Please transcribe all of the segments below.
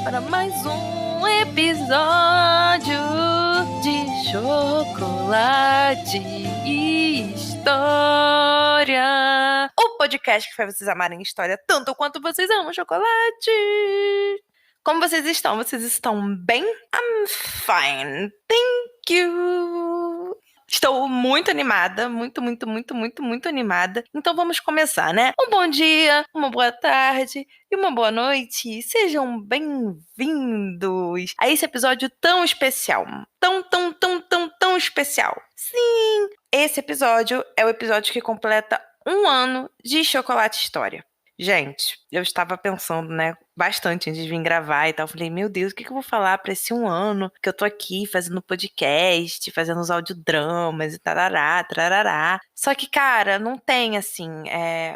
para mais um episódio de Chocolate e História. O podcast que faz vocês amarem história tanto quanto vocês amam chocolate. Como vocês estão? Vocês estão bem? I'm fine. Thank you. Estou muito animada, muito animada. Então vamos começar, né? Um bom dia, uma boa tarde e uma boa noite. Sejam bem-vindos a esse episódio tão especial. Tão especial. Sim, esse episódio é o episódio que completa 1 ano de Chocolate História. Gente, eu estava pensando, né, bastante antes de vir gravar e tal. Falei, meu Deus, o que eu vou falar pra esse 1 ano que eu tô aqui fazendo podcast, fazendo os audiodramas e tarará. Só que, cara, não tem, assim,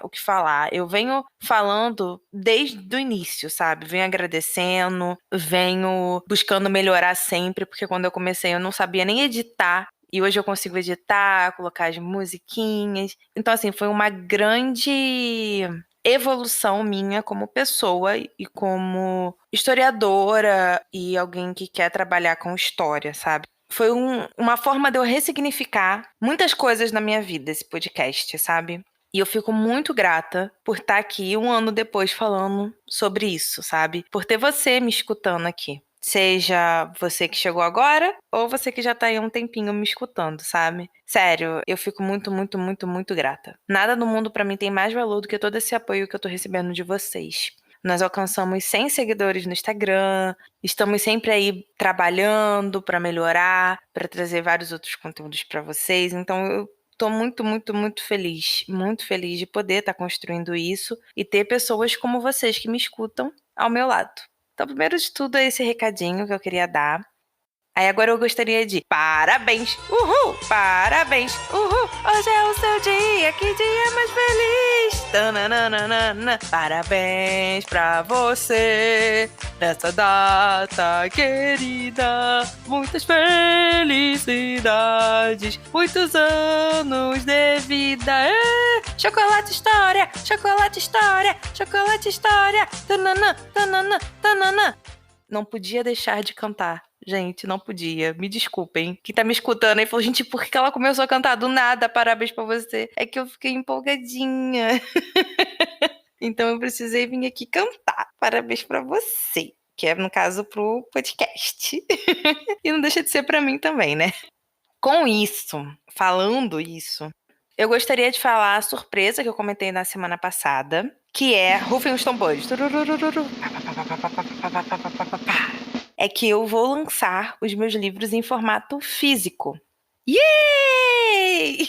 o que falar. Eu venho falando desde o início, sabe? Venho agradecendo, venho buscando melhorar sempre, porque quando eu comecei eu não sabia nem editar. E hoje eu consigo editar, colocar as musiquinhas. Então, assim, foi uma grande evolução minha como pessoa e como historiadora e alguém que quer trabalhar com história, sabe? Foi uma forma de eu ressignificar muitas coisas na minha vida, esse podcast, sabe? E eu fico muito grata por estar aqui 1 ano depois falando sobre isso, sabe? Por ter você me escutando aqui. Seja você que chegou agora ou você que já tá aí há um tempinho me escutando, sabe? Sério, eu fico muito grata. Nada no mundo pra mim tem mais valor do que todo esse apoio que eu tô recebendo de vocês. Nós alcançamos 100 seguidores no Instagram, estamos sempre aí trabalhando pra melhorar, pra trazer vários outros conteúdos pra vocês. Então eu tô muito feliz de poder estar construindo isso e ter pessoas como vocês que me escutam ao meu lado. Então, primeiro de tudo, é esse recadinho que eu queria dar. Aí agora eu gostaria de parabéns, uhul, parabéns, uhul, hoje é o seu dia, que dia mais feliz, tananana, parabéns pra você, nessa data querida, muitas felicidades, muitos anos de vida, chocolate história, tananana. Não podia deixar de cantar. Gente, não podia. Me desculpem. Quem tá me escutando aí falou, gente, por que ela começou a cantar do nada? Parabéns pra você. É que eu fiquei empolgadinha. Então eu precisei vir aqui cantar. Parabéns pra você. Que é, no caso, pro podcast. E não deixa de ser pra mim também, né? Com isso, falando isso, eu gostaria de falar a surpresa que eu comentei na semana passada, que é rufem os tambores. É que eu vou lançar os meus livros em formato físico. Yay!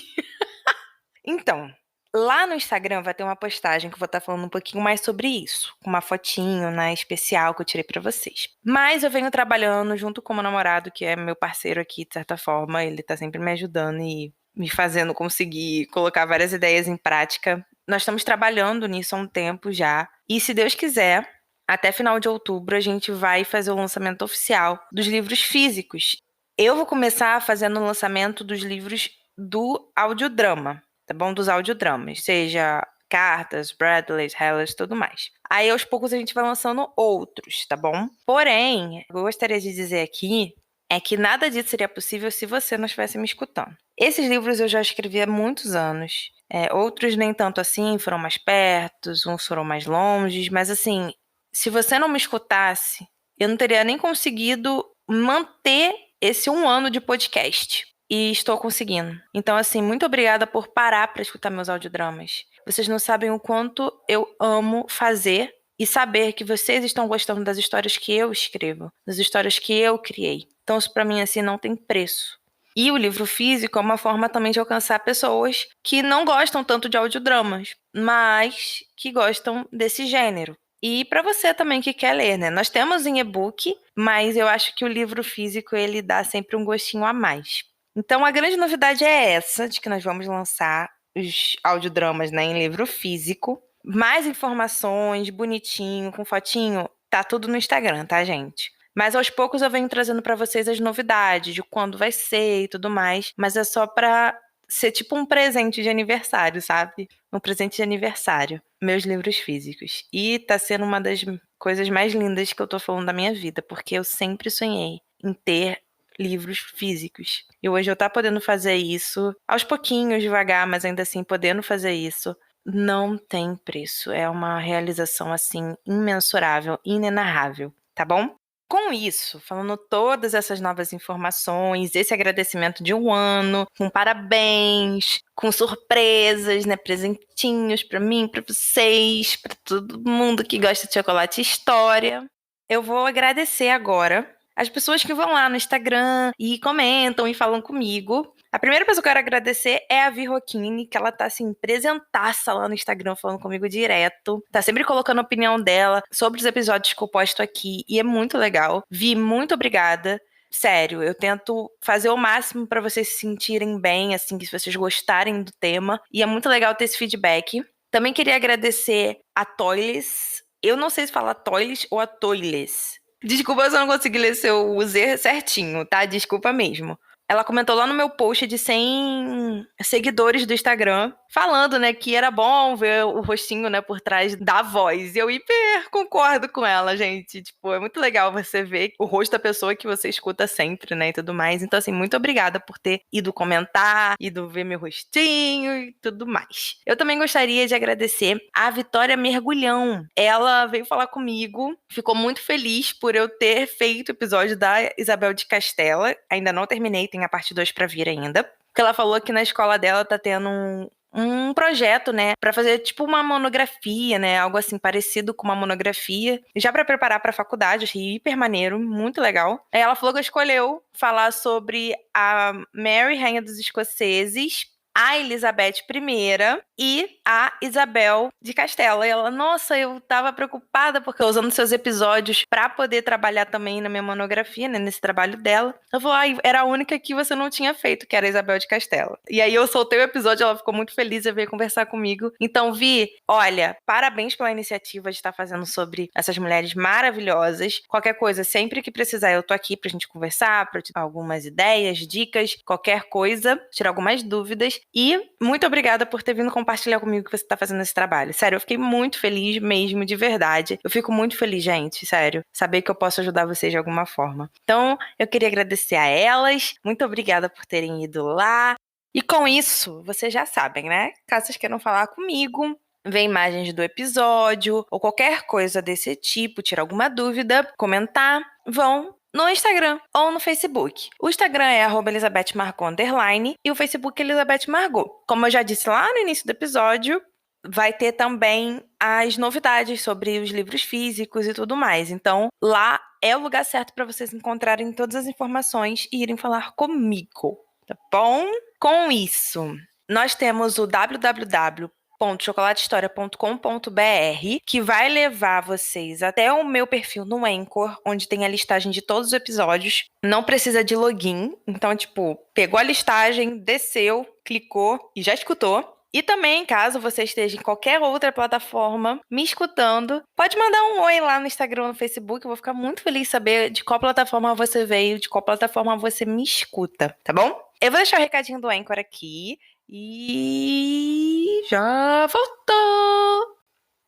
Então, lá no Instagram vai ter uma postagem que eu vou estar falando um pouquinho mais sobre isso, com uma fotinho, né, especial que eu tirei pra vocês. Mas eu venho trabalhando junto com o meu namorado, que é meu parceiro aqui, de certa forma, ele tá sempre me ajudando e me fazendo conseguir colocar várias ideias em prática. Nós estamos trabalhando nisso há um tempo já, e se Deus quiser, até final de outubro a gente vai fazer o lançamento oficial dos livros físicos. Eu vou começar fazendo o lançamento dos livros do audiodrama, tá bom? Dos audiodramas, seja cartas, Bradleys, Hellas, tudo mais. Aí aos poucos a gente vai lançando outros, tá bom? Porém, o que eu gostaria de dizer aqui é que nada disso seria possível se você não estivesse me escutando. Esses livros eu já escrevi há muitos anos. Outros nem tanto assim, foram mais perto, uns foram mais longe, mas assim, se você não me escutasse, eu não teria nem conseguido manter esse 1 ano de podcast. E estou conseguindo. Então, assim, muito obrigada por parar para escutar meus audiodramas. Vocês não sabem o quanto eu amo fazer e saber que vocês estão gostando das histórias que eu escrevo, das histórias que eu criei. Então, isso para mim, assim, não tem preço. E o livro físico é uma forma também de alcançar pessoas que não gostam tanto de audiodramas, mas que gostam desse gênero. E para você também que quer ler, né? Nós temos em e-book, mas eu acho que o livro físico ele dá sempre um gostinho a mais. Então a grande novidade é essa, de que nós vamos lançar os audiodramas, né, em livro físico. Mais informações, bonitinho, com fotinho, tá tudo no Instagram, tá, gente? Mas aos poucos eu venho trazendo para vocês as novidades de quando vai ser e tudo mais, mas é só para ser tipo um presente de aniversário, sabe? Um presente de aniversário. Meus livros físicos. E tá sendo uma das coisas mais lindas que eu tô falando da minha vida, porque eu sempre sonhei em ter livros físicos. E hoje eu tá podendo fazer isso, aos pouquinhos, devagar, mas ainda assim podendo fazer isso, não tem preço. É uma realização, assim, imensurável, inenarrável, tá bom? Com isso, falando todas essas novas informações, esse agradecimento de um ano, com parabéns, com surpresas, né, presentinhos pra mim, pra vocês, pra todo mundo que gosta de chocolate e história, eu vou agradecer agora as pessoas que vão lá no Instagram e comentam e falam comigo. A primeira pessoa que eu quero agradecer é a Vi Rocchini, que ela tá, assim, presentaça lá no Instagram, falando comigo direto. Tá sempre colocando a opinião dela sobre os episódios que eu posto aqui, e é muito legal. Vi, muito obrigada. Sério, eu tento fazer o máximo pra vocês se sentirem bem, assim, se vocês gostarem do tema. E é muito legal ter esse feedback. Também queria agradecer a Toiles. Eu não sei se fala Toiles ou a Toiles. Desculpa se eu não consegui ler seu Z certinho, tá? Desculpa mesmo. Ela comentou lá no meu post de 100 seguidores do Instagram, falando, né, que era bom ver o rostinho, né, por trás da voz. E eu hiper concordo com ela, gente. Tipo, é muito legal você ver o rosto da pessoa que você escuta sempre, né, e tudo mais. Então, assim, muito obrigada por ter ido comentar, ido ver meu rostinho e tudo mais. Eu também gostaria de agradecer a Vitória Mergulhão. Ela veio falar comigo, ficou muito feliz por eu ter feito o episódio da Isabel de Castela. Ainda não terminei, tem a parte 2 pra vir ainda. Porque ela falou que na escola dela tá tendo um projeto, né, pra fazer tipo uma monografia, né, algo assim parecido com uma monografia, já pra preparar pra faculdade. Achei hiper maneiro, muito legal. Aí ela falou que escolheu falar sobre a Mary, Rainha dos Escoceses, a Elizabeth I e a Isabel de Castela. E ela, nossa, eu tava preocupada porque eu usando seus episódios pra poder trabalhar também na minha monografia, né, nesse trabalho dela. Eu falei, era a única que você não tinha feito, que era a Isabel de Castela. E aí eu soltei o episódio, ela ficou muito feliz de vir conversar comigo. Então, Vi, olha, parabéns pela iniciativa de estar fazendo sobre essas mulheres maravilhosas. Qualquer coisa, sempre que precisar, eu tô aqui pra gente conversar, pra te dar algumas ideias, dicas, qualquer coisa, tirar algumas dúvidas. E muito obrigada por ter vindo compartilhar comigo que você tá fazendo esse trabalho. Sério, eu fiquei muito feliz mesmo, de verdade. Eu fico muito feliz, gente, sério, saber que eu posso ajudar vocês de alguma forma. Então, eu queria agradecer a elas. Muito obrigada por terem ido lá. E com isso, vocês já sabem, né? Caso vocês queiram falar comigo, ver imagens do episódio ou qualquer coisa desse tipo, tirar alguma dúvida, comentar, vão no Instagram ou no Facebook. O Instagram é @ElizabethMargot_ e o Facebook é Elizabeth Margot. Como eu já disse lá no início do episódio, vai ter também as novidades sobre os livros físicos e tudo mais. Então, lá é o lugar certo para vocês encontrarem todas as informações e irem falar comigo, tá bom? Com isso, nós temos o www.chocolatehistoria.com.br, que vai levar vocês até o meu perfil no Anchor, onde tem a listagem de todos os episódios. Não precisa de login, então, tipo, pegou a listagem, desceu, clicou e já escutou. E também, caso você esteja em qualquer outra plataforma me escutando, pode mandar um oi lá no Instagram ou no Facebook. Eu vou ficar muito feliz de saber de qual plataforma você veio, de qual plataforma você me escuta, tá bom? Eu vou deixar o recadinho do Anchor aqui e já voltou!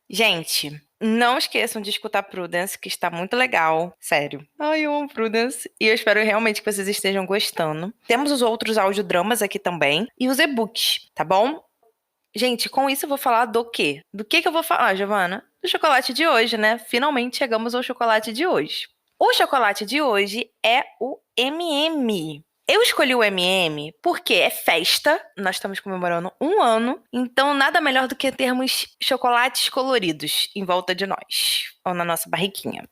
Gente, não esqueçam de escutar Prudence, que está muito legal. Sério. Ai, eu amo Prudence. E eu espero realmente que vocês estejam gostando. Temos os outros audiodramas aqui também. E os e-books, tá bom? Gente, com isso eu vou falar do quê? Do que eu vou falar, Giovana? Do chocolate de hoje, né? Finalmente chegamos ao chocolate de hoje. O chocolate de hoje é o M&M. Eu escolhi o M&M porque é festa, nós estamos comemorando um ano, então nada melhor do que termos chocolates coloridos em volta de nós, ou na nossa barriguinha.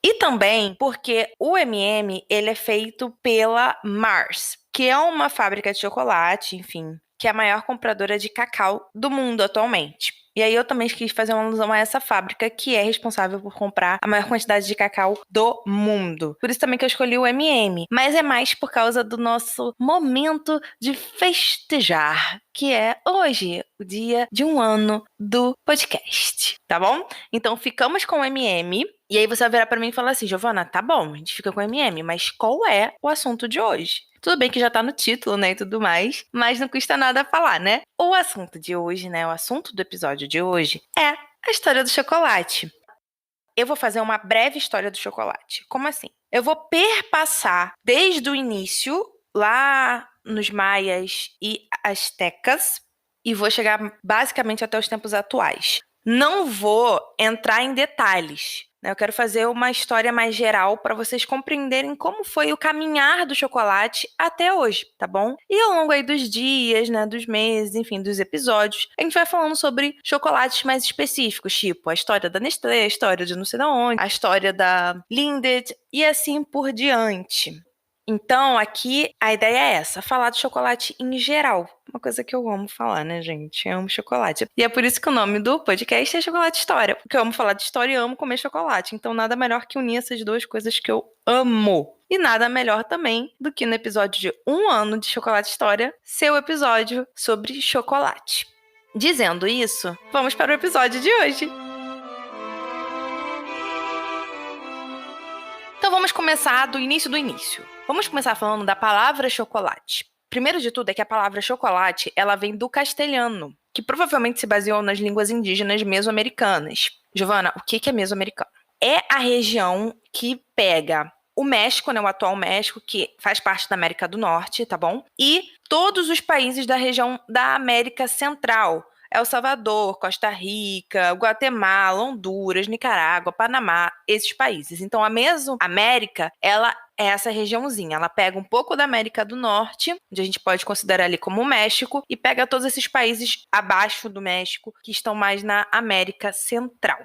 E também porque o M&M, ele é feito pela Mars, que é uma fábrica de chocolate, enfim, que é a maior compradora de cacau do mundo atualmente. E aí eu também quis fazer uma alusão a essa fábrica que é responsável por comprar a maior quantidade de cacau do mundo. Por isso também que eu escolhi o M&M. Mas é mais por causa do nosso momento de festejar, que é hoje, o dia de um ano do podcast, tá bom? Então ficamos com o M&M. E aí você vai virar pra mim e falar assim, Giovana, tá bom, a gente fica com M&M, mas qual é o assunto de hoje? Tudo bem que já tá no título, né, e tudo mais, mas não custa nada falar, né? O assunto de hoje, né, o assunto do episódio de hoje é a história do chocolate. Eu vou fazer uma breve história do chocolate. Como assim? Eu vou perpassar desde o início, lá nos maias e astecas, e vou chegar basicamente até os tempos atuais. Não vou entrar em detalhes, né? Eu quero fazer uma história mais geral para vocês compreenderem como foi o caminhar do chocolate até hoje, tá bom? E ao longo aí dos dias, né, dos meses, enfim, dos episódios, a gente vai falando sobre chocolates mais específicos, tipo a história da Nestlé, a história de não sei de onde, a história da Lindt e assim por diante. Então, aqui a ideia é essa, falar de chocolate em geral. Uma coisa que eu amo falar, né, gente? Eu amo chocolate. E é por isso que o nome do podcast é Chocolate História. Porque eu amo falar de história e amo comer chocolate. Então, nada melhor que unir essas duas coisas que eu amo. E nada melhor também do que no episódio de 1 ano de Chocolate História, seu episódio sobre chocolate. Dizendo isso, vamos para o episódio de hoje. Então vamos começar do início do início. Vamos começar falando da palavra chocolate. Primeiro de tudo é que a palavra chocolate, ela vem do castelhano, que provavelmente se baseou nas línguas indígenas mesoamericanas. Giovana, o que é mesoamericano? É a região que pega o México, né, o atual México, que faz parte da América do Norte, tá bom? E todos os países da região da América Central, El Salvador, Costa Rica, Guatemala, Honduras, Nicarágua, Panamá, esses países. Então, a Mesoamérica, ela é essa regiãozinha. Ela pega um pouco da América do Norte, onde a gente pode considerar ali como o México, e pega todos esses países abaixo do México, que estão mais na América Central.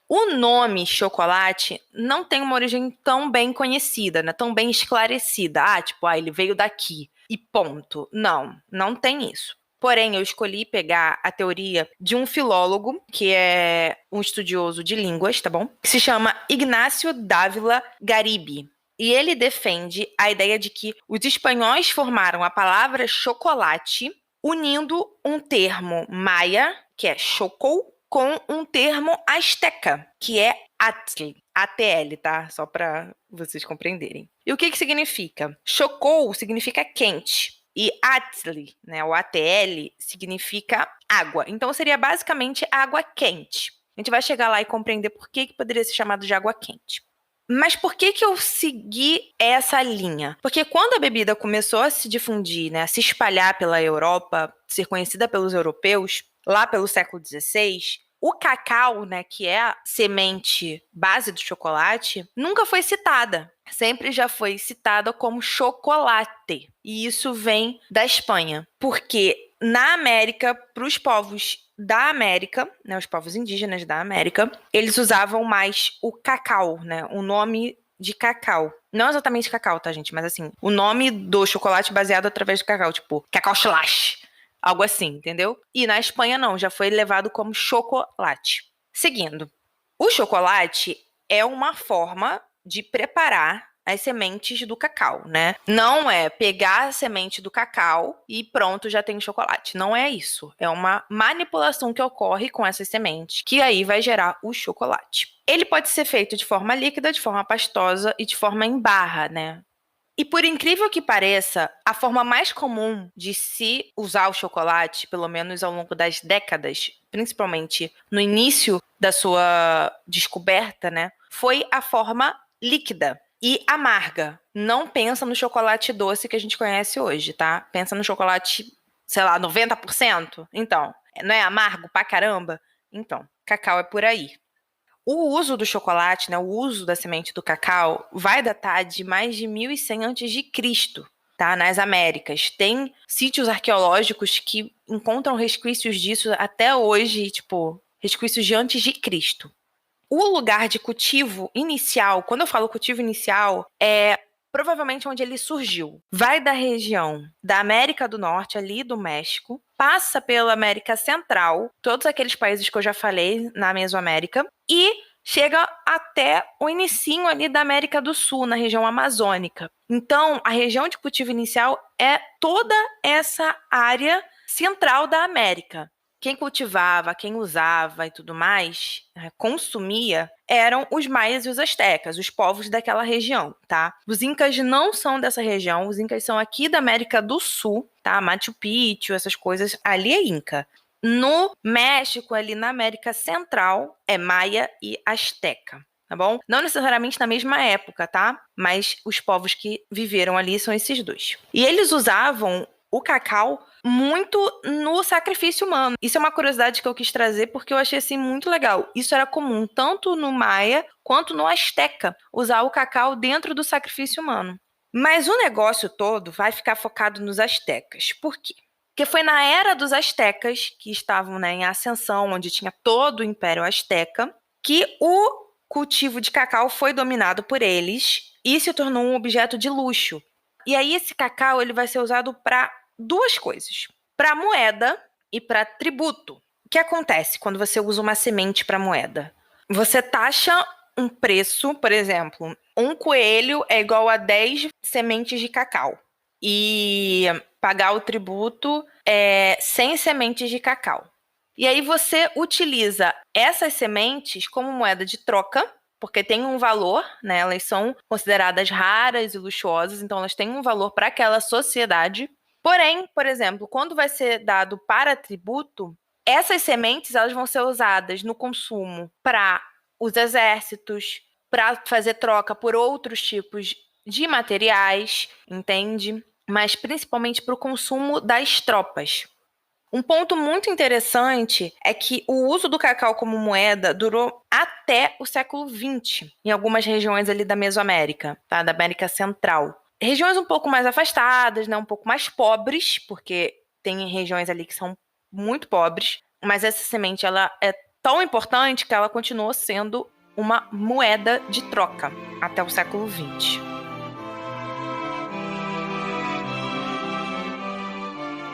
O nome chocolate não tem uma origem tão bem conhecida, né? Tão bem esclarecida. Tipo, ele veio daqui e ponto. Não tem isso. Porém, eu escolhi pegar a teoria de um filólogo, que é um estudioso de línguas, tá bom? Que se chama Ignacio Dávila Garibi. E ele defende a ideia de que os espanhóis formaram a palavra chocolate unindo um termo maia, que é chocol, com um termo asteca, que é atl. ATL, tá? Só para vocês compreenderem. E o que significa? Chocol significa quente. E atl, né, o ATL, significa água. Então, seria basicamente água quente. A gente vai chegar lá e compreender por que poderia ser chamado de água quente. Mas por que eu segui essa linha? Porque quando a bebida começou a se difundir, né, a se espalhar pela Europa, ser conhecida pelos europeus, lá pelo século XVI, o cacau, né, que é a semente base do chocolate, nunca foi citada. Sempre já foi citada como chocolate. E isso vem da Espanha. Porque na América, para os povos da América, né, os povos indígenas da América, eles usavam mais o cacau, né, o nome de cacau. Não exatamente cacau, tá, gente? Mas assim, o nome do chocolate baseado através do cacau, tipo, cacau slash. Algo assim, entendeu? E na Espanha não, já foi levado como chocolate. Seguindo, o chocolate é uma forma de preparar as sementes do cacau, né? Não é pegar a semente do cacau e pronto, já tem chocolate. Não é isso. É uma manipulação que ocorre com essas sementes, que aí vai gerar o chocolate. Ele pode ser feito de forma líquida, de forma pastosa e de forma em barra, né? E por incrível que pareça, a forma mais comum de se usar o chocolate, pelo menos ao longo das décadas, principalmente no início da sua descoberta, né, foi a forma líquida e amarga. Não pensa no chocolate doce que a gente conhece hoje, tá? Pensa no chocolate, sei lá, 90%. Então, não é amargo pra caramba? Então, cacau é por aí. O uso do chocolate, né, o uso da semente do cacau, vai datar de mais de 1100 a.C., tá? Nas Américas. Tem sítios arqueológicos que encontram resquícios disso até hoje, tipo, resquícios de antes de Cristo. O lugar de cultivo inicial, quando eu falo cultivo inicial, é provavelmente onde ele surgiu. Vai da região da América do Norte, ali do México, passa pela América Central, todos aqueles países que eu já falei na Mesoamérica, e chega até o inicinho ali da América do Sul, na região amazônica. Então, a região de cultivo inicial é toda essa área central da América. quem cultivava, quem usava e tudo mais, consumia, eram os maias e os astecas, os povos daquela região, tá? Os incas não são dessa região, os incas são aqui da América do Sul, tá? Machu Picchu, essas coisas, ali é inca. No México, ali na América Central, é maia e asteca. Tá bom? Não necessariamente na mesma época, tá? Mas os povos que viveram ali são esses dois. E eles usavam o cacau muito no sacrifício humano. Isso é uma curiosidade que eu quis trazer porque eu achei assim muito legal. Isso era comum tanto no maia quanto no asteca, usar o cacau dentro do sacrifício humano. Mas o negócio todo vai ficar focado nos astecas. Por quê? Porque foi na era dos astecas, que estavam, né, em ascensão, onde tinha todo o Império Asteca, que o cultivo de cacau foi dominado por eles e se tornou um objeto de luxo. E aí esse cacau ele vai ser usado para duas coisas: para moeda e para tributo. O que acontece quando você usa uma semente para moeda? Você taxa um preço, por exemplo, um coelho é igual a 10 sementes de cacau. E pagar o tributo é 100 sementes de cacau. E aí você utiliza essas sementes como moeda de troca, porque tem um valor, né? Elas são consideradas raras e luxuosas, então elas têm um valor para aquela sociedade. Porém, por exemplo, quando vai ser dado para tributo, essas sementes elas vão ser usadas no consumo para os exércitos, para fazer troca por outros tipos de materiais, entende? Mas principalmente para o consumo das tropas. Um ponto muito interessante é que o uso do cacau como moeda durou até o século XX, em algumas regiões ali da Mesoamérica, tá? Da América Central. Regiões um pouco mais afastadas, né? Um pouco mais pobres, porque tem regiões ali que são muito pobres, mas essa semente ela é tão importante que ela continuou sendo uma moeda de troca até o século XX.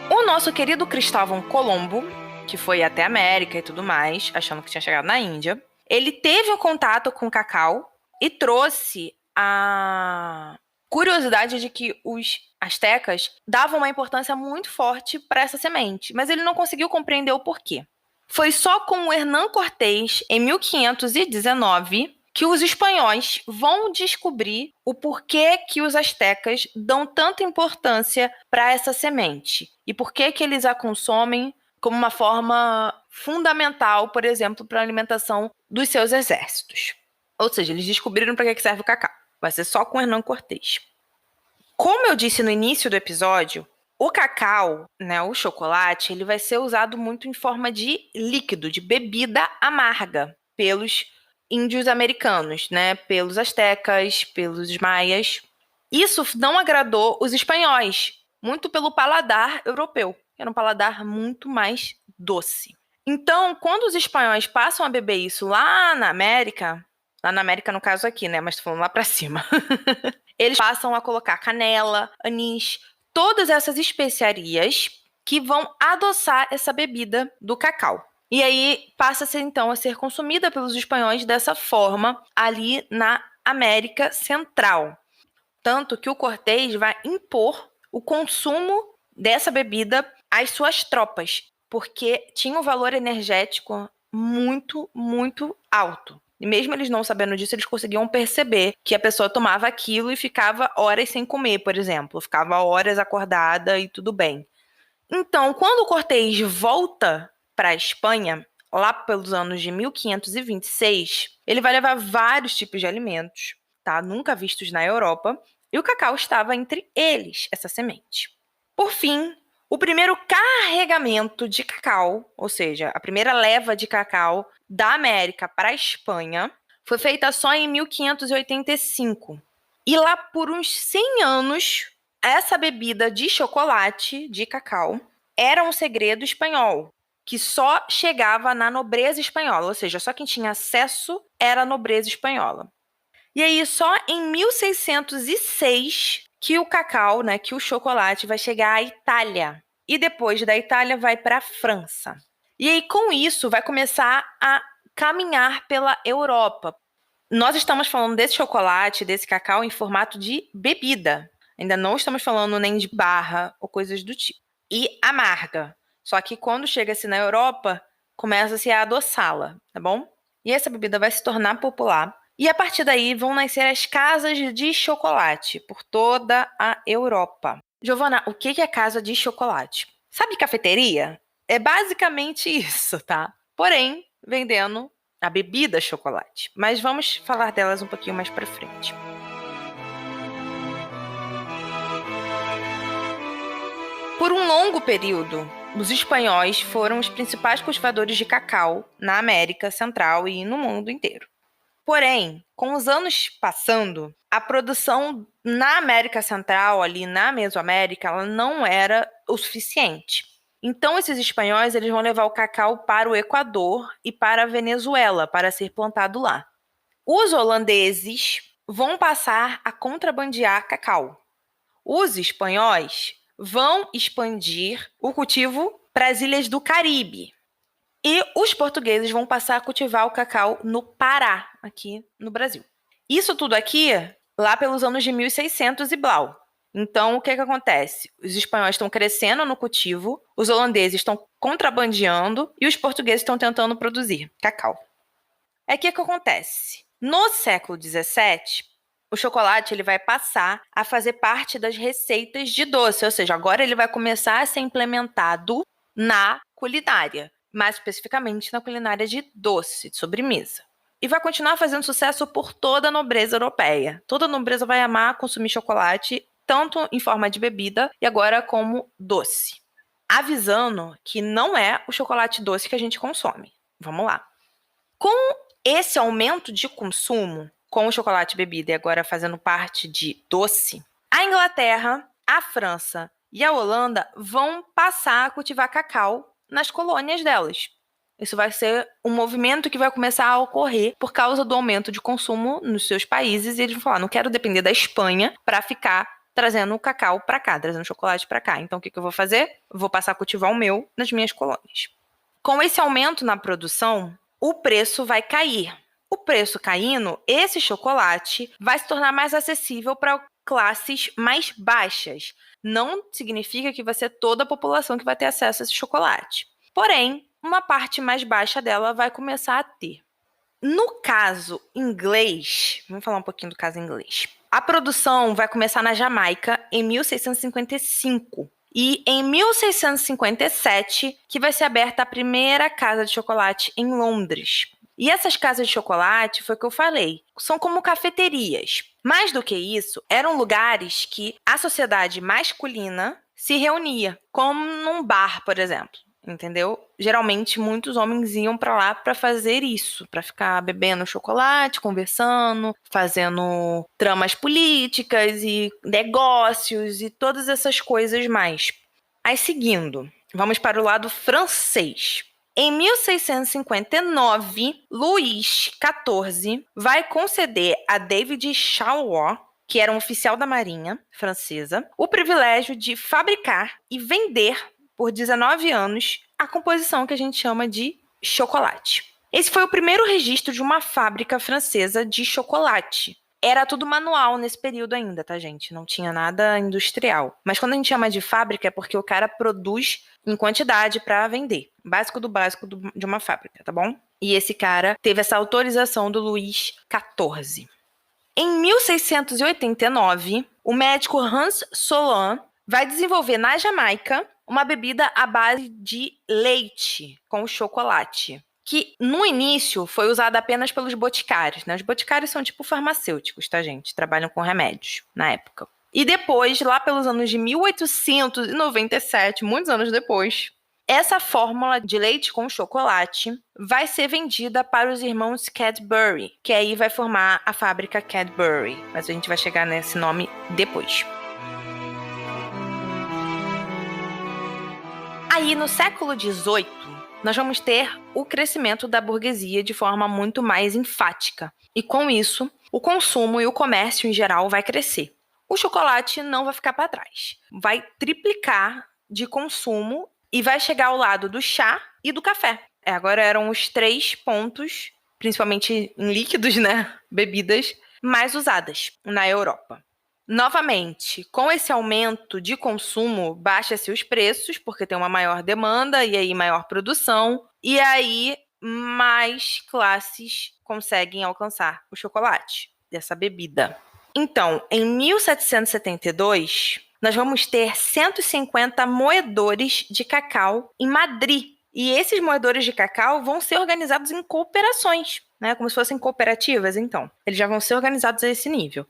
O nosso querido Cristóvão Colombo, que foi até a América e tudo mais, achando que tinha chegado na Índia, ele teve um contato com o cacau e trouxe a curiosidade de que os astecas davam uma importância muito forte para essa semente, mas ele não conseguiu compreender o porquê. Foi só com o Hernán Cortés, em 1519, que os espanhóis vão descobrir o porquê que os astecas dão tanta importância para essa semente e por que eles a consomem como uma forma fundamental, por exemplo, para a alimentação dos seus exércitos. Ou seja, eles descobriram para que serve o cacau. Vai ser só com Hernán Cortés. Como eu disse no início do episódio, o cacau, né, o chocolate, ele vai ser usado muito em forma de líquido, de bebida amarga, pelos índios americanos, né, pelos astecas, pelos maias. Isso não agradou os espanhóis, muito pelo paladar europeu, que era um paladar muito mais doce. Então, quando os espanhóis passam a beber isso lá na América no caso aqui, né, mas tô falando lá para cima, eles passam a colocar canela, anis, todas essas especiarias que vão adoçar essa bebida do cacau. E aí passa-se então a ser consumida pelos espanhóis dessa forma ali na América Central. Tanto que o Cortés vai impor o consumo dessa bebida às suas tropas, porque tinha um valor energético muito, muito alto. E mesmo eles não sabendo disso, eles conseguiam perceber que a pessoa tomava aquilo e ficava horas sem comer, por exemplo. Ficava horas acordada e tudo bem. Então, quando o Cortés volta para a Espanha, lá pelos anos de 1526, ele vai levar vários tipos de alimentos, tá? Nunca vistos na Europa, e o cacau estava entre eles, essa semente. Por fim, o primeiro carregamento de cacau, ou seja, a primeira leva de cacau da América para a Espanha, foi feita só em 1585. E lá por uns 100 anos, essa bebida de chocolate, de cacau, era um segredo espanhol, que só chegava na nobreza espanhola, ou seja, só quem tinha acesso era a nobreza espanhola. E aí, só em 1606 que o cacau, né, que o chocolate vai chegar à Itália. E depois da Itália vai para a França. E aí, com isso, vai começar a caminhar pela Europa. Nós estamos falando desse chocolate, desse cacau em formato de bebida. Ainda não estamos falando nem de barra ou coisas do tipo. E amarga. Só que quando chega-se na Europa, começa-se a adoçá-la, tá bom? E essa bebida vai se tornar popular. E a partir daí vão nascer as casas de chocolate por toda a Europa. Giovana, o que é casa de chocolate? Sabe cafeteria? É basicamente isso, tá? Porém, vendendo a bebida chocolate. Mas vamos falar delas um pouquinho mais pra frente. Por um longo período, os espanhóis foram os principais cultivadores de cacau na América Central e no mundo inteiro. Porém, com os anos passando, a produção na América Central, ali na Mesoamérica, ela não era o suficiente. Então, esses espanhóis eles vão levar o cacau para o Equador e para a Venezuela, para ser plantado lá. Os holandeses vão passar a contrabandear cacau. Os espanhóis vão expandir o cultivo para as ilhas do Caribe. E os portugueses vão passar a cultivar o cacau no Pará, aqui no Brasil. Isso tudo aqui, lá pelos anos de 1600 e blau. Então, o que acontece? Os espanhóis estão crescendo no cultivo, os holandeses estão contrabandeando e os portugueses estão tentando produzir cacau. É que acontece? No século XVII, o chocolate ele vai passar a fazer parte das receitas de doce, ou seja, agora ele vai começar a ser implementado na culinária, mais especificamente na culinária de doce, de sobremesa. E vai continuar fazendo sucesso por toda a nobreza europeia. Toda a nobreza vai amar consumir chocolate, tanto em forma de bebida e agora como doce. Avisando que não é o chocolate doce que a gente consome. Vamos lá. Com esse aumento de consumo, com o chocolate bebida e agora fazendo parte de doce, a Inglaterra, a França e a Holanda vão passar a cultivar cacau nas colônias delas. Isso vai ser um movimento que vai começar a ocorrer por causa do aumento de consumo nos seus países, e eles vão falar, não quero depender da Espanha para ficar trazendo o cacau para cá, trazendo chocolate para cá. Então, o que eu vou fazer? Vou passar a cultivar o meu nas minhas colônias. Com esse aumento na produção, o preço vai cair. O preço caindo, esse chocolate vai se tornar mais acessível para classes mais baixas. Não significa que vai ser toda a população que vai ter acesso a esse chocolate. Porém, uma parte mais baixa dela vai começar a ter. No caso inglês, vamos falar um pouquinho do caso inglês. A produção vai começar na Jamaica em 1655. E em 1657, que vai ser aberta a primeira casa de chocolate em Londres. E essas casas de chocolate, foi o que eu falei, são como cafeterias. Mais do que isso, eram lugares que a sociedade masculina se reunia, como num bar, por exemplo. Entendeu? Geralmente, muitos homens iam para lá para fazer isso, para ficar bebendo chocolate, conversando, fazendo tramas políticas e negócios e todas essas coisas mais. Aí, seguindo, vamos para o lado francês. Em 1659, Luís XIV vai conceder a David Charlois, que era um oficial da Marinha francesa, o privilégio de fabricar e vender por 19 anos, a composição que a gente chama de chocolate. Esse foi o primeiro registro de uma fábrica francesa de chocolate. Era tudo manual nesse período ainda, tá, gente? Não tinha nada industrial. Mas quando a gente chama de fábrica é porque o cara produz em quantidade para vender. Básico do básico de uma fábrica, tá bom? E esse cara teve essa autorização do Luís XIV. Em 1689, o médico Hans Solon vai desenvolver na Jamaica uma bebida à base de leite com chocolate, que no início foi usada apenas pelos boticários, né? Os boticários são tipo farmacêuticos, tá, gente? Trabalham com remédios na época. E depois, lá pelos anos de 1897, muitos anos depois, essa fórmula de leite com chocolate vai ser vendida para os irmãos Cadbury, que aí vai formar a fábrica Cadbury. Mas a gente vai chegar nesse nome depois. Aí, no século XVIII, nós vamos ter o crescimento da burguesia de forma muito mais enfática. E com isso, o consumo e o comércio em geral vai crescer. O chocolate não vai ficar para trás. Vai triplicar de consumo e vai chegar ao lado do chá e do café. Agora eram os 3 pontos, principalmente em líquidos, né? Bebidas, mais usadas na Europa. Novamente, com esse aumento de consumo, baixa-se os preços, porque tem uma maior demanda e aí maior produção, e aí mais classes conseguem alcançar o chocolate dessa bebida. Então, em 1772, nós vamos ter 150 moedores de cacau em Madrid. E esses moedores de cacau vão ser organizados em cooperações, né? Como se fossem cooperativas, então. Eles já vão ser organizados a esse nível.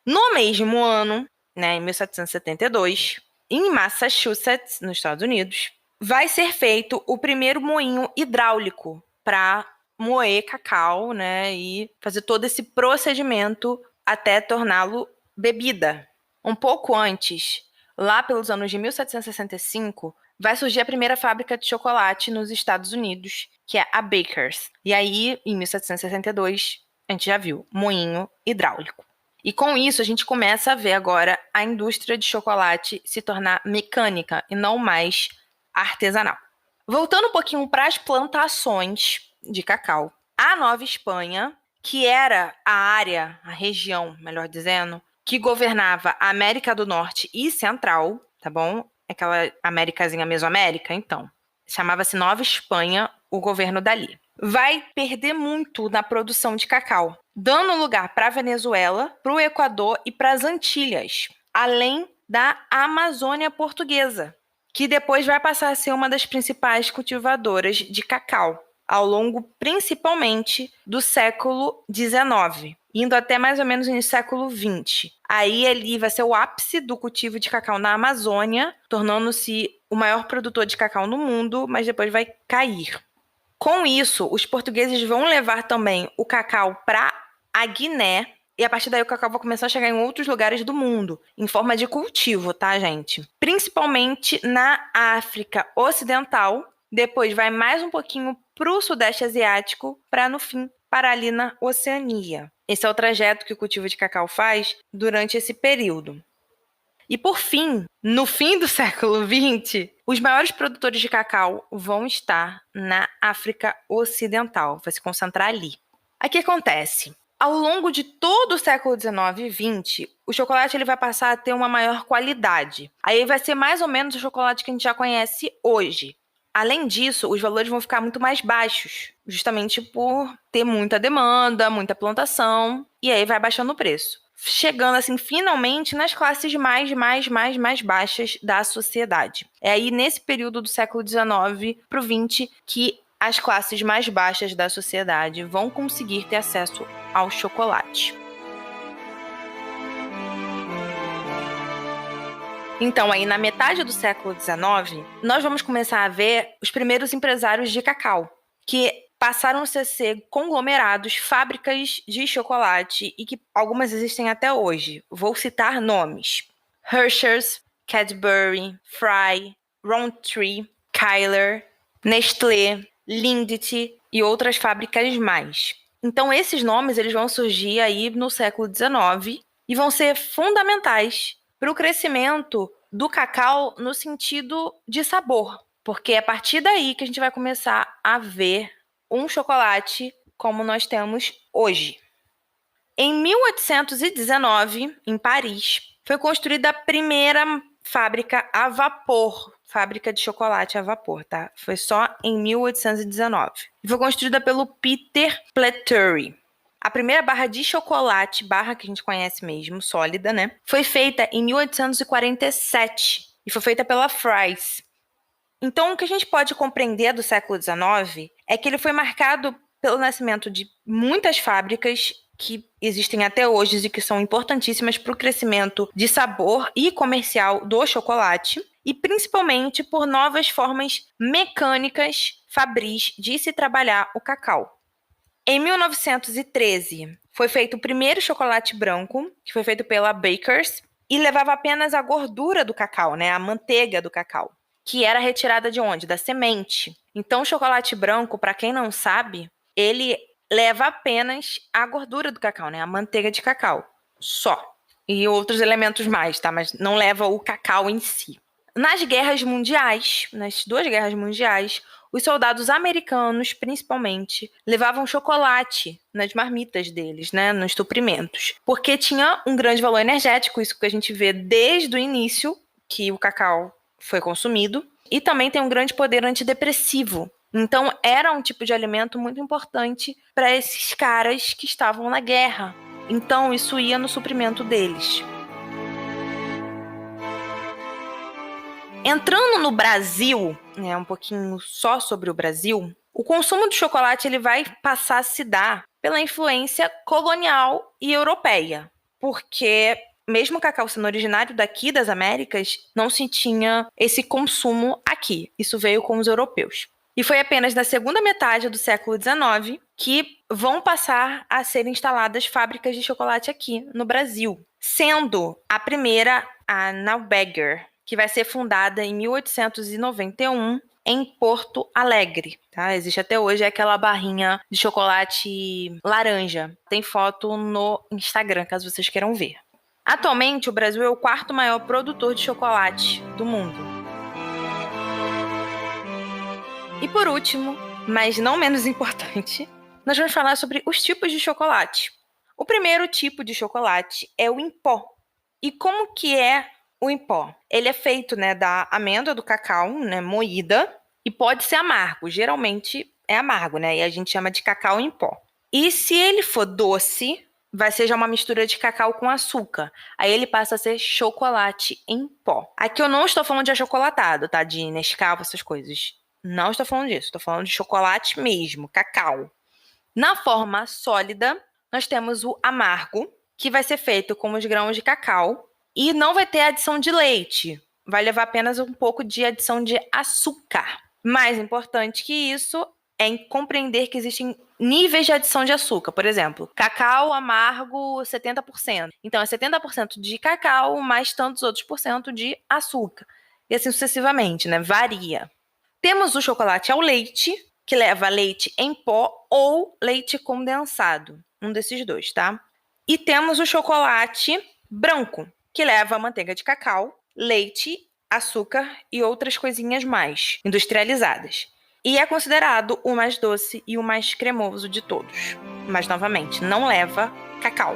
No mesmo ano, né, em 1772, em Massachusetts, nos Estados Unidos, vai ser feito o primeiro moinho hidráulico para moer cacau, né, e fazer todo esse procedimento até torná-lo bebida. Um pouco antes, lá pelos anos de 1765, vai surgir a primeira fábrica de chocolate nos Estados Unidos, que é a Baker's. E aí, em 1762, a gente já viu, moinho hidráulico. E com isso, a gente começa a ver agora a indústria de chocolate se tornar mecânica e não mais artesanal. Voltando um pouquinho para as plantações de cacau, a Nova Espanha, que era a região, melhor dizendo, que governava a América do Norte e Central, tá bom? Aquela Américazinha Mesoamérica, então. Chamava-se Nova Espanha, o governo dali. Vai perder muito na produção de cacau, dando lugar para a Venezuela, para o Equador e para as Antilhas, além da Amazônia Portuguesa, que depois vai passar a ser uma das principais cultivadoras de cacau, ao longo principalmente do século XIX, indo até mais ou menos no século XX. Aí ali vai ser o ápice do cultivo de cacau na Amazônia, tornando-se o maior produtor de cacau no mundo, mas depois vai cair. Com isso, os portugueses vão levar também o cacau para a Guiné, e a partir daí o cacau vai começar a chegar em outros lugares do mundo, em forma de cultivo, tá, gente? Principalmente na África Ocidental, depois vai mais um pouquinho para o Sudeste Asiático, para no fim parar ali na Oceania. Esse é o trajeto que o cultivo de cacau faz durante esse período. E por fim, no fim do século XX, os maiores produtores de cacau vão estar na África Ocidental, vai se concentrar ali. Aí o que acontece? Ao longo de todo o século XIX e XX, o chocolate ele vai passar a ter uma maior qualidade. Aí vai ser mais ou menos o chocolate que a gente já conhece hoje. Além disso, os valores vão ficar muito mais baixos, justamente por ter muita demanda, muita plantação, e aí vai baixando o preço. Chegando, assim, finalmente nas classes mais baixas da sociedade. É aí, nesse período do século XIX para o XX, que as classes mais baixas da sociedade vão conseguir ter acesso ao chocolate. Então, aí na metade do século XIX, nós vamos começar a ver os primeiros empresários de cacau, que passaram a ser conglomerados, fábricas de chocolate, e que algumas existem até hoje. Vou citar nomes: Hershey's, Cadbury, Fry, Rowntree, Kyler, Nestlé, Lindt e outras fábricas mais. Então, esses nomes eles vão surgir aí no século XIX e vão ser fundamentais para o crescimento do cacau no sentido de sabor, porque é a partir daí que a gente vai começar a ver um chocolate como nós temos hoje. Em 1819, em Paris, foi construída a primeira fábrica a vapor, fábrica de chocolate a vapor, tá? Foi só em 1819. E foi construída pelo Peter Platery. A primeira barra de chocolate, barra que a gente conhece mesmo, sólida, né? Foi feita em 1847 e foi feita pela Fry's. Então, o que a gente pode compreender do século XIX é que ele foi marcado pelo nascimento de muitas fábricas que existem até hoje e que são importantíssimas para o crescimento de sabor e comercial do chocolate, e principalmente por novas formas mecânicas fabris de se trabalhar o cacau. Em 1913, foi feito o primeiro chocolate branco, que foi feito pela Baker's, e levava apenas a gordura do cacau, né, a manteiga do cacau, que era retirada de onde? Da semente. Então, o chocolate branco, para quem não sabe, ele leva apenas a gordura do cacau, né, a manteiga de cacau, só. E outros elementos mais, tá? Mas não leva o cacau em si. Nas guerras mundiais, nas duas guerras mundiais, os soldados americanos, principalmente, levavam chocolate nas marmitas deles, né, nos suprimentos, porque tinha um grande valor energético, isso que a gente vê desde o início que o cacau foi consumido, e também tem um grande poder antidepressivo. Então, era um tipo de alimento muito importante para esses caras que estavam na guerra. Então, isso ia no suprimento deles. Entrando no Brasil, né, um pouquinho só sobre o Brasil, o consumo de chocolate ele vai passar a se dar pela influência colonial e europeia, porque mesmo o cacau sendo originário daqui das Américas, não se tinha esse consumo aqui. Isso veio com os europeus. E foi apenas na segunda metade do século XIX que vão passar a ser instaladas fábricas de chocolate aqui no Brasil, sendo a primeira a Naubegger, que vai ser fundada em 1891 em Porto Alegre, tá? Existe até hoje aquela barrinha de chocolate laranja. Tem foto no Instagram, caso vocês queiram ver. Atualmente, o Brasil é o quarto maior produtor de chocolate do mundo. E por último, mas não menos importante, nós vamos falar sobre os tipos de chocolate. O primeiro tipo de chocolate é o em pó. E como que é o em pó? Ele é feito, né, da amêndoa do cacau, né, moída, e pode ser amargo. Geralmente é amargo, né? E a gente chama de cacau em pó. E se ele for doce, vai ser já uma mistura de cacau com açúcar. Aí ele passa a ser chocolate em pó. Aqui eu não estou falando de achocolatado, tá? De Nescau, essas coisas. Não estou falando disso. Estou falando de chocolate mesmo, cacau. Na forma sólida, nós temos o amargo, que vai ser feito com os grãos de cacau e não vai ter adição de leite. Vai levar apenas um pouco de adição de açúcar. Mais importante que isso é compreender que existem níveis de adição de açúcar. Por exemplo, cacau amargo 70%. Então, é 70% de cacau mais tantos outros por cento de açúcar. E assim sucessivamente, né? Varia. Temos o chocolate ao leite, que leva leite em pó ou leite condensado. Um desses dois, tá? E temos o chocolate branco, que leva manteiga de cacau, leite, açúcar e outras coisinhas mais industrializadas. E é considerado o mais doce e o mais cremoso de todos. Mas, novamente, não leva cacau.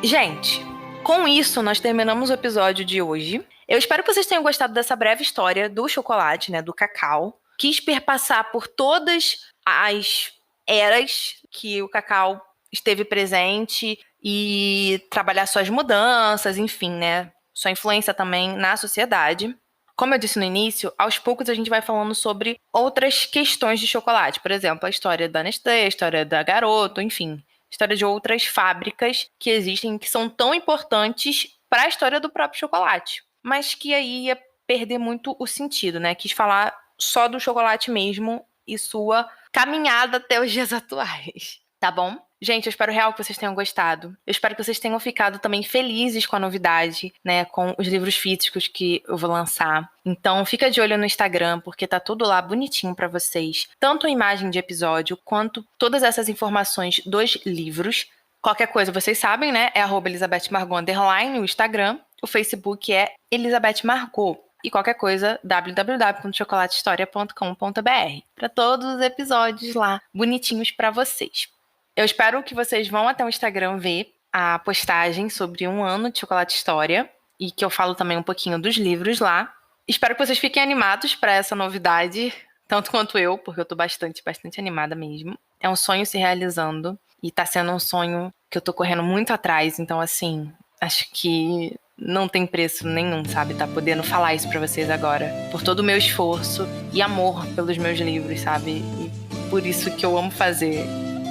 Gente, com isso nós terminamos o episódio de hoje. Eu espero que vocês tenham gostado dessa breve história do chocolate, né, do cacau. Quis perpassar por todas as eras que o cacau esteve presente e trabalhar suas mudanças, enfim, né? Sua influência também na sociedade. Como eu disse no início, aos poucos a gente vai falando sobre outras questões de chocolate. Por exemplo, a história da Nestlé, a história da Garoto, enfim. História de outras fábricas que existem, que são tão importantes para a história do próprio chocolate. Mas que aí ia perder muito o sentido, né? Quis falar só do chocolate mesmo e sua caminhada até os dias atuais. Tá bom? Gente, eu espero real que vocês tenham gostado. Eu espero que vocês tenham ficado também felizes com a novidade, né? Com os livros físicos que eu vou lançar. Então, fica de olho no Instagram, porque tá tudo lá bonitinho pra vocês. Tanto a imagem de episódio, quanto todas essas informações dos livros. Qualquer coisa, vocês sabem, né? É @ElizabethMargot_ o Instagram. O Facebook é Elizabeth Margot. E qualquer coisa, www.chocolatehistoria.com.br. Para todos os episódios lá, bonitinhos pra vocês. Eu espero que vocês vão até o Instagram ver a postagem sobre 1 ano de Chocolate História e que eu falo também um pouquinho dos livros lá. Espero que vocês fiquem animados para essa novidade, tanto quanto eu, porque eu tô bastante animada mesmo. É um sonho se realizando e tá sendo um sonho que eu tô correndo muito atrás, então assim, acho que não tem preço nenhum, sabe? Tá podendo falar isso pra vocês agora. Por todo o meu esforço e amor pelos meus livros, sabe? E por isso que eu amo fazer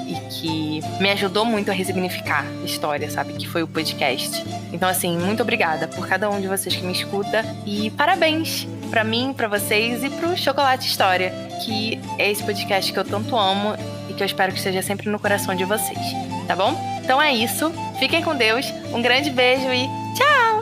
e que me ajudou muito a ressignificar a história, sabe? Que foi o podcast. Então, assim, muito obrigada por cada um de vocês que me escuta e parabéns pra mim, pra vocês e pro Chocolate História, que é esse podcast que eu tanto amo e que eu espero que esteja sempre no coração de vocês, tá bom? Então é isso. Fiquem com Deus, um grande beijo e tchau!